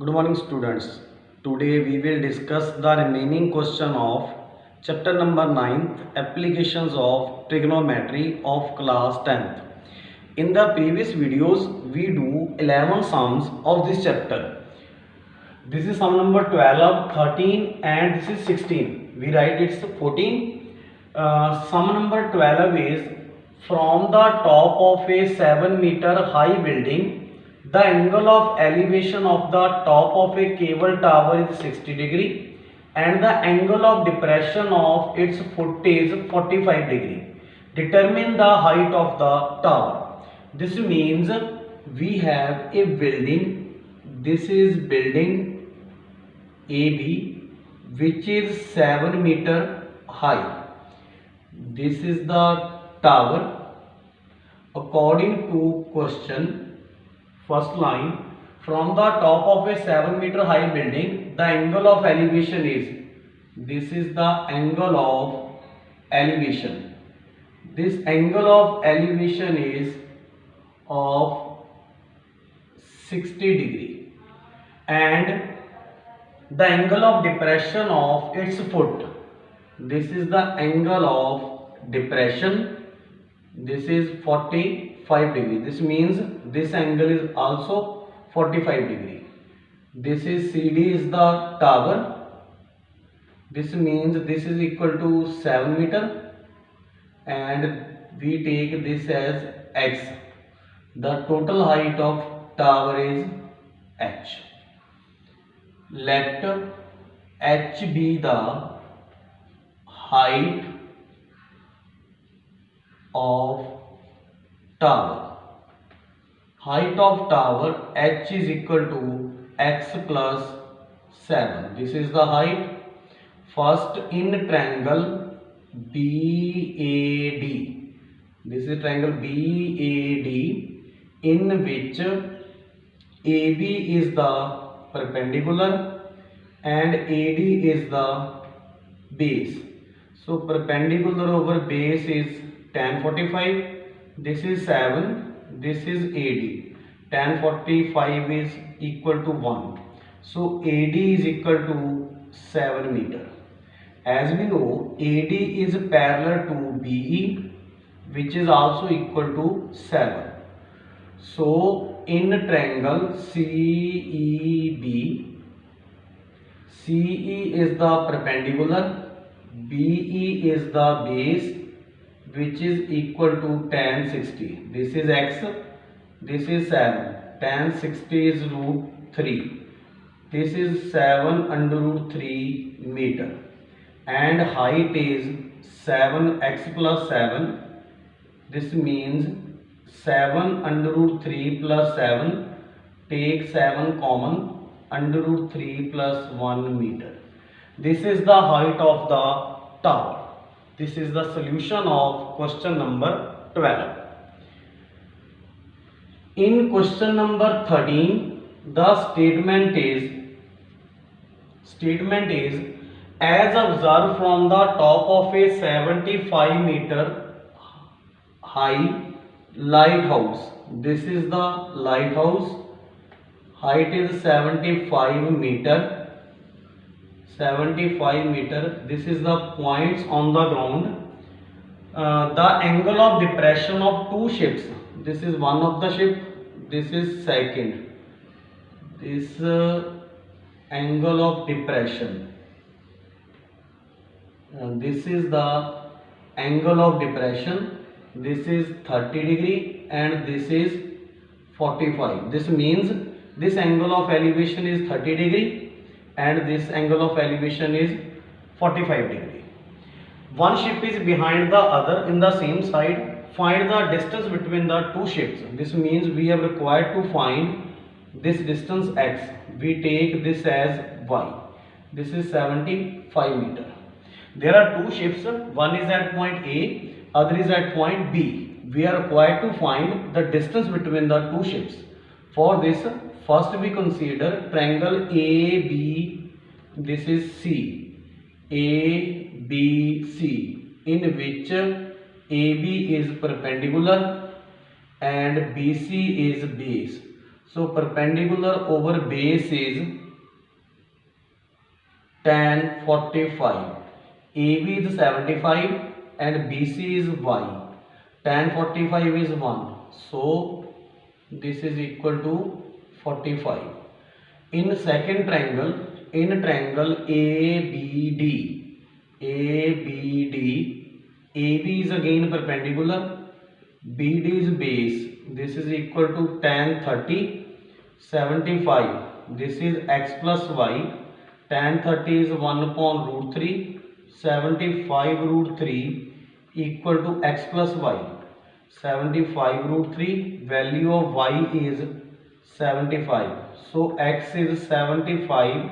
Good morning students. Today we will discuss the remaining question of chapter number 9 applications of trigonometry of class 10th. In the previous videos we do 11 sums of this chapter. This is sum number 12, 13 and this is 16. We write it's 14. Sum number 12 is from the top of a 7-meter high building. The angle of elevation of the top of a cable tower is 60 degree and the angle of depression of its foot is 45 degree. Determine the height of the tower. This means we have a building. This is building AB which is 7-meter high. This is the tower. According to question, first line, from the top of a 7-meter high building, the angle of elevation is, this is the angle of elevation. This angle of elevation is of 60 degree and the angle of depression of its foot, this is the angle of depression, this is 45 degree. This means this angle is also 45 degree. This is CD is the tower. This means this is equal to 7 meter and we take this as X. The total height of tower is H. Let H be the height of tower. Height of tower H is equal to X plus 7. This is the height. First in triangle BAD. This is triangle BAD in which AB is the perpendicular and AD is the base. So perpendicular over base is tan 45. This is 7. This is AD. Tan 45 is equal to 1. So AD is equal to 7 meter. As we know, AD is parallel to BE which is also equal to 7. So in triangle CEB, CE is the perpendicular, BE is the base which is equal to tan 60. This is X, this is 7. Tan 60 is root 3. This is 7 under root 3 meter and height is 7x plus 7. This means 7 under root 3 plus 7, take 7 common, under root 3 plus 1 meter. This is the height of the tower. This is the solution of question number 12. In question number 13, the statement is as observed from the top of a 75-meter high lighthouse. This is the lighthouse. Height is 75 meter. 75 meter. This is the points on the ground. The angle of depression of two ships. This is one of the ship. This is second. This angle of depression. This is the angle of depression. This is 30 degree and this is 45. This means this angle of elevation is 30 degree and this angle of elevation is 45 degree. One ship is behind the other in the same side. Find the distance between the two ships. This means we have required to find this distance X. We take this as Y. This is 75 meter. There are two ships. One is at point A, other is at point B. We are required to find the distance between the two ships. For this, first we consider triangle AB. This is C. ABC, in which AB is perpendicular and BC is base. So perpendicular over base is tan 45. AB is 75 and BC is y. Tan 45 is 1. So this is equal to 45. In second triangle, in triangle ABD, AB is again perpendicular, BD is base. This is equal to tan 30, 75. This is x plus y. Tan 30 is 1 upon root 3, 75 root 3 equal to x plus y. 75 root 3, value of y is 75. So x is 75,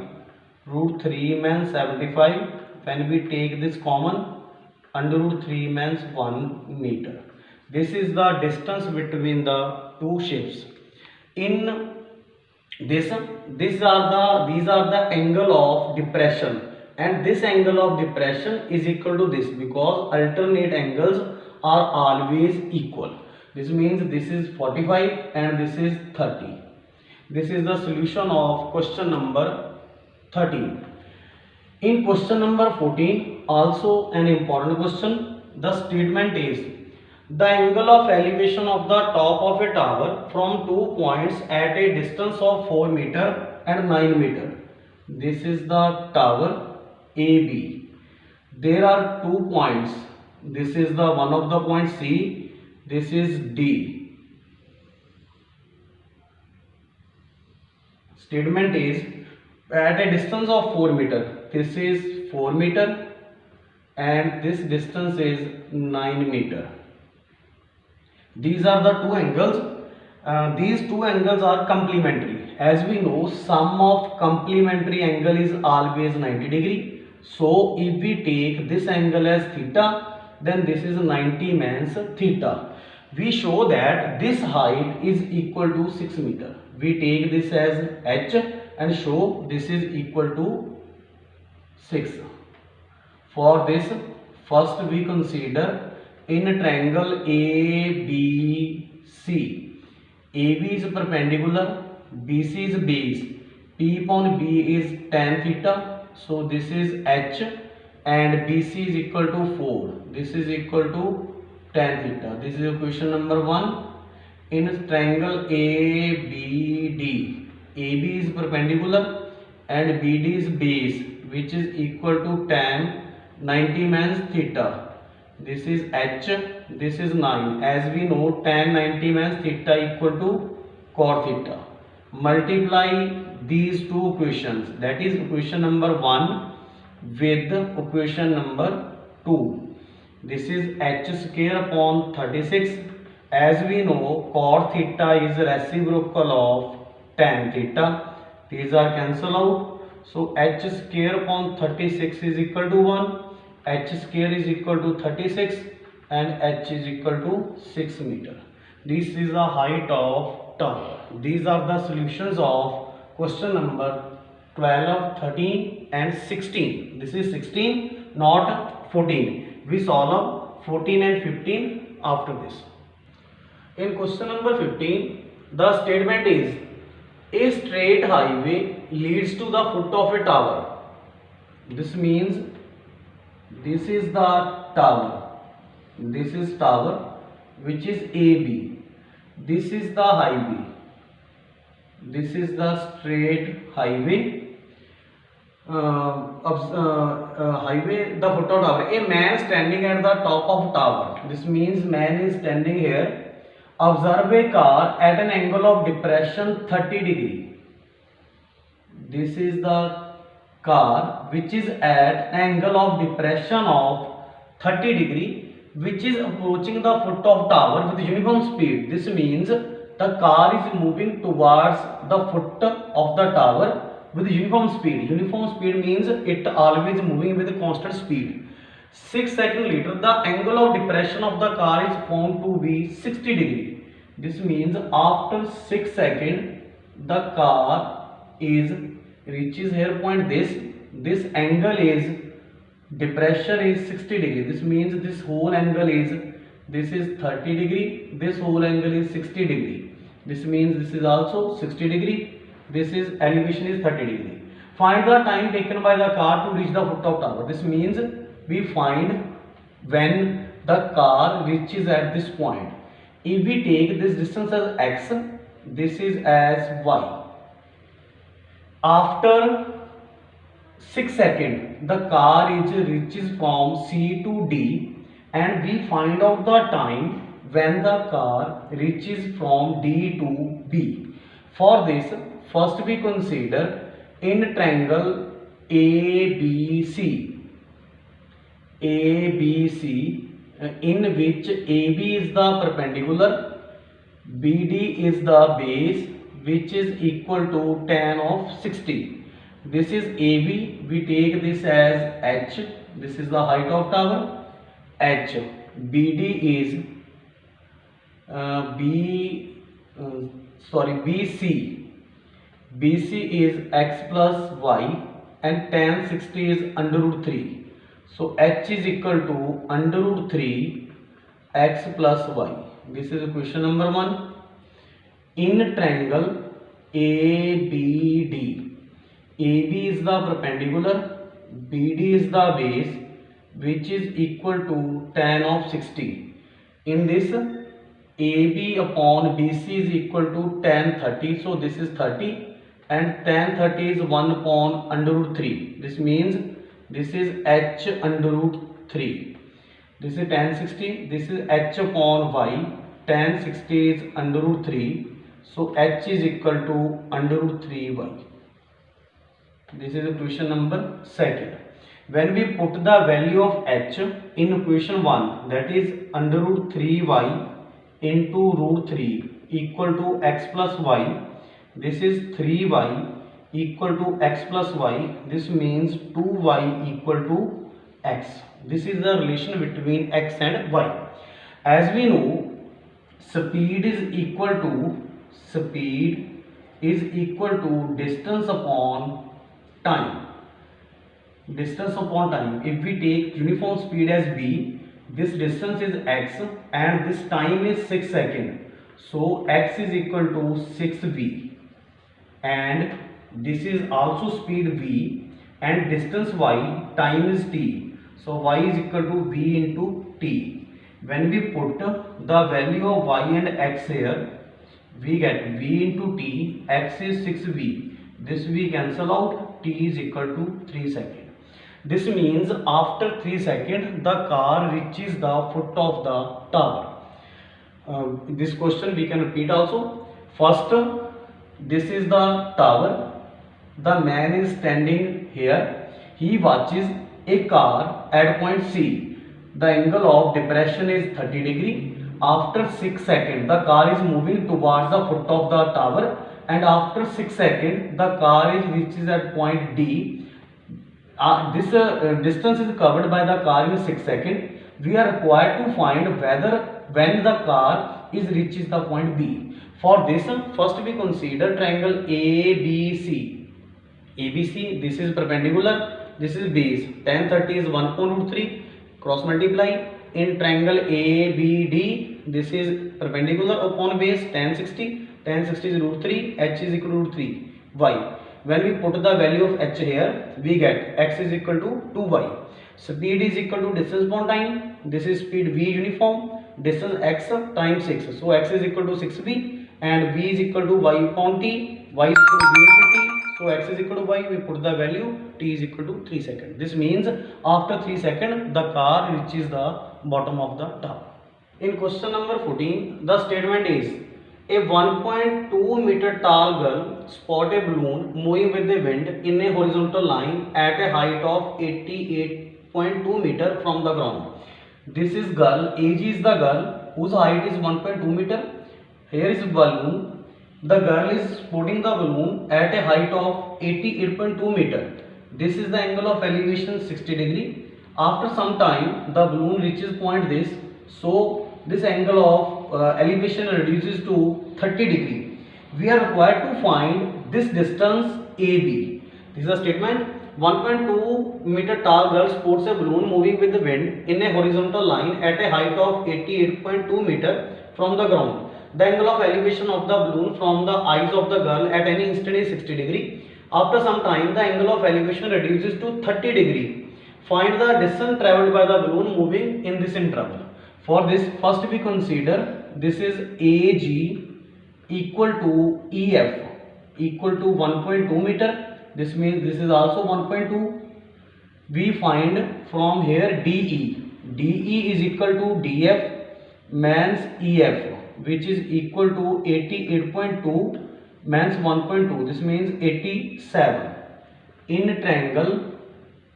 root 3 means 75. When we take this common, under root 3 means 1 meter. This is the distance between the two ships. In these are the angle of depression, and this angle of depression is equal to this, because alternate angles are always equal. This means this is 45 and this is 30. This is the solution of question number 13. In question number 14, also an important question, the statement is the angle of elevation of the top of a tower from two points at a distance of 4 meter and 9 meter. This is the tower AB. There are 2 points. This is the one of the points C. This is D. Statement is at a distance of 4 meter. This is 4 meter and this distance is 9 meter. These are the two angles. These two angles are complementary. As we know, sum of complementary angle is always 90 degree. So if we take this angle as theta, then this is 90 means theta. We show that this height is equal to 6 meter. We take this as h and show this is equal to 6. For this, first we consider in triangle ABC. AB is perpendicular, BC is base, P upon B is tan theta. So this is h and BC is equal to 4. This is equal to tan theta. This is equation number 1. In triangle ABD, AB is perpendicular and BD is base, which is equal to tan 90 means theta. This is h, this is 9. As we know, tan 90 means theta equal to cot theta. Multiply these two equations, that is equation number 1 with equation number 2. This is h square upon 36. As we know, cot theta is reciprocal of tan theta. These are cancelled out. So h square upon 36 is equal to 1. H square is equal to 36 and h is equal to 6 meter. This is the height of tower. These are the solutions of question number 12, 13 and 16. This is 16, not 14. We solve 14 and 15 after this. In question number 15, the statement is a straight highway leads to the foot of a tower. This means this is the tower. This is tower, which is AB. This is the highway. This is the straight highway. Highway, the foot of tower. A man standing at the top of tower. This means man is standing here. Observe a car at an angle of depression 30 degree. This is the car which is at angle of depression of 30 degree, which is approaching the foot of tower with uniform speed. This means the car is moving towards the foot of the tower with uniform speed. Uniform speed means it always moving with constant speed. 6 seconds later, the angle of depression of the car is found to be 60 degree. This means after 6 seconds, the car reaches here point this angle is depression is 60 degree. This means this whole angle is, this is 30 degree, this whole angle is 60 degree. This means this is also 60 degree. This is elevation is 30 degree. Find the time taken by the car to reach the foot of tower. This means we find when the car reaches at this point. If we take this distance as x, this is as y. After 6 seconds, the car reaches from C to D, and we find out the time when the car reaches from D to B. For this, first we consider in triangle ABC, in which AB is the perpendicular, BD is the base, which is equal to tan of 60. This is AB, we take this as H, this is the height of tower, H. BD is BC. BC is x plus y, and tan 60 is under root 3. So H is equal to under root 3 x plus y. This is question number 1. In triangle ABD, AB is the perpendicular, BD is the base, which is equal to tan of 60. In this, AB upon BC is equal to tan 30. So this is 30, and tan 30 is 1 upon under root 3. This means this is H under root 3. This is tan 60. This is H upon y. Tan 60 is under root 3. So H is equal to under root 3y. This is equation number 2. When we put the value of H in equation 1, that is under root 3y into root 3 equal to x plus y. This is 3y equal to x plus y. This means 2y equal to x. This is the relation between x and y. As we know, speed is equal to distance upon time. Distance upon time. If we take uniform speed as v, this distance is x and this time is 6 seconds. So x is equal to 6v, and this is also speed v, and distance y, time is t. So y is equal to v into t. When we put the value of y and x here, we get v into t, x is 6v. This v cancel out, t is equal to 3 seconds. This means after 3 seconds, the car reaches the foot of the tower. This question we can repeat also. First, this is the tower. The man is standing here. He watches a car at point C. The angle of depression is 30 degree. After 6 seconds, the car is moving towards the foot of the tower, and after 6 seconds, the car reaches at point D. This distance is covered by the car in 6 seconds. We are required to find when the car reaches the point B. For this, first we consider triangle ABC. ABC, this is perpendicular, this is base. Tan 30 is 1 upon root 3. Cross multiply. In triangle ABD, this is perpendicular upon base. Tan 60. Tan 60 is root 3. H is equal to root 3. Y. When we put the value of h here, we get x is equal to 2y. Speed is equal to distance upon time. This is speed v uniform. Distance x times 6. So x is equal to 6v, and v is equal to y upon t. Y is equal to v into t. So x is equal to y. We put the value, t is equal to 3 seconds. This means after 3 seconds, the car reaches the bottom of the tower. In question number 14, the statement is: a 1.2 meter tall girl spot a balloon moving with the wind in a horizontal line at a height of 88.2 meter from the ground. This is girl, age is the girl whose height is 1.2 meter. Here is balloon. The girl is putting the balloon at a height of 88.2 meter. This is the angle of elevation 60 degree. After some time, the balloon reaches point this. So this angle of elevation reduces to 30 degree. We are required to find this distance AB. This is a statement. 1.2 meter tall girl sports a balloon moving with the wind in a horizontal line at a height of 88.2 meter from the ground. The angle of elevation of the balloon from the eyes of the girl at any instant is 60 degree. After some time, the angle of elevation reduces to 30 degree. Find the distance traveled by the balloon moving in this interval. For this, first we consider this is AG equal to EF equal to 1.2 meter. This means this is also 1.2. We find from here DE. DE is equal to DF means EF, which is equal to 88.2 means 1.2. This means 87. In triangle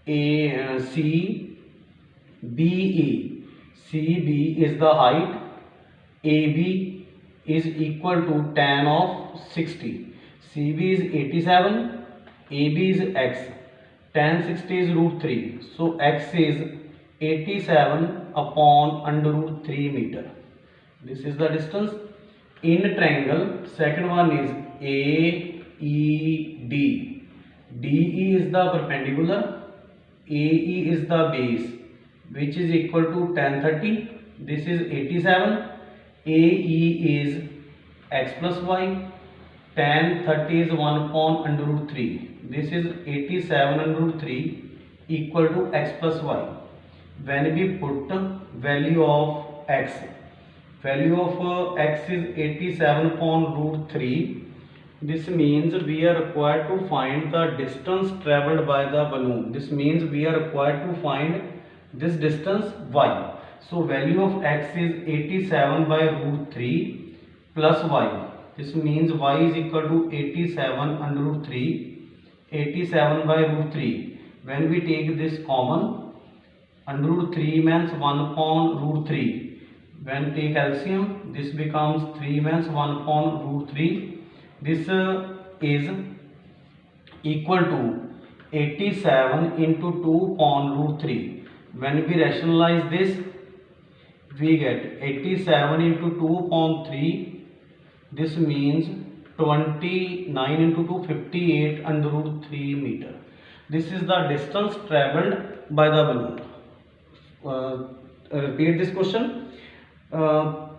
CBE. CB is the height. AB is equal to tan of 60. CB is 87. AB is X. Tan 60 is root 3. So X is 87 upon under root 3 meter. This is the distance. In triangle, second one is AED. DE is the perpendicular. AE is the base, which is equal to tan 30. This is 87. AE is X plus Y. Tan 30 is 1 upon under root 3. This is 87 under root 3 equal to X plus Y. When we put value of X, value of X is 87 upon root 3. This means we are required to find the distance traveled by the balloon. This means we are required to find this distance Y. So value of X is 87 by root 3 plus Y. This means Y is equal to 87 under root 3. 87 by root 3. When we take this common, under root 3 means 1 upon root 3. When take LCM, this becomes 3 means 1 upon root 3. This is equal to 87 into 2 upon root 3. When we rationalize this, we get 87 into 2 upon 3. This means 29 into 2, 58 under root 3 meter. This is the distance traveled by the balloon. Repeat this question.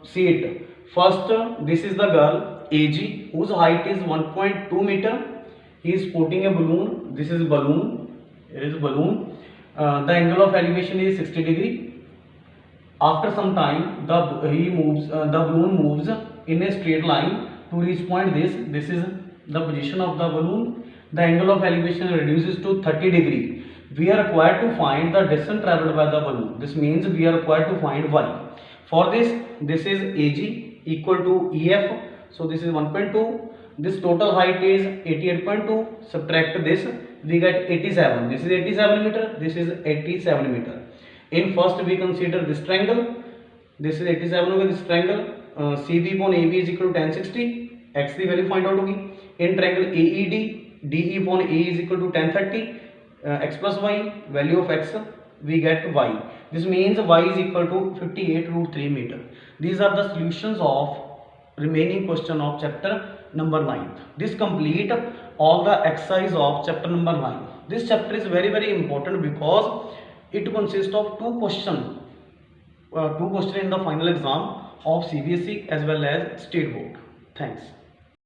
See it. First, this is the girl AG, whose height is 1.2 meter. He is putting a balloon. This is balloon. It is balloon. The angle of elevation is 60 degree. After some time, the balloon moves in a straight line to reach point this. This is the position of the balloon. The angle of elevation reduces to 30 degree. We are required to find the distance traveled by the balloon. This means we are required to find Y. For this is AG equal to EF. So this is 1.2. This total height is 88.2. Subtract this, we get 87. This is 87 meter. This is 87 meter. In first we consider this triangle. This is 87 over this triangle. CB upon AB is equal to tan 60. X की value find out होगी. In triangle AED, DE upon A is equal to tan 30. X plus Y, value of X, we get Y. This means Y is equal to 58 root 3 meter. These are the solutions of remaining question of chapter number 9. This complete all the exercise of chapter number 9. This chapter is very important because it consists of two questions in the final exam of CBSE as well as state board. Thanks.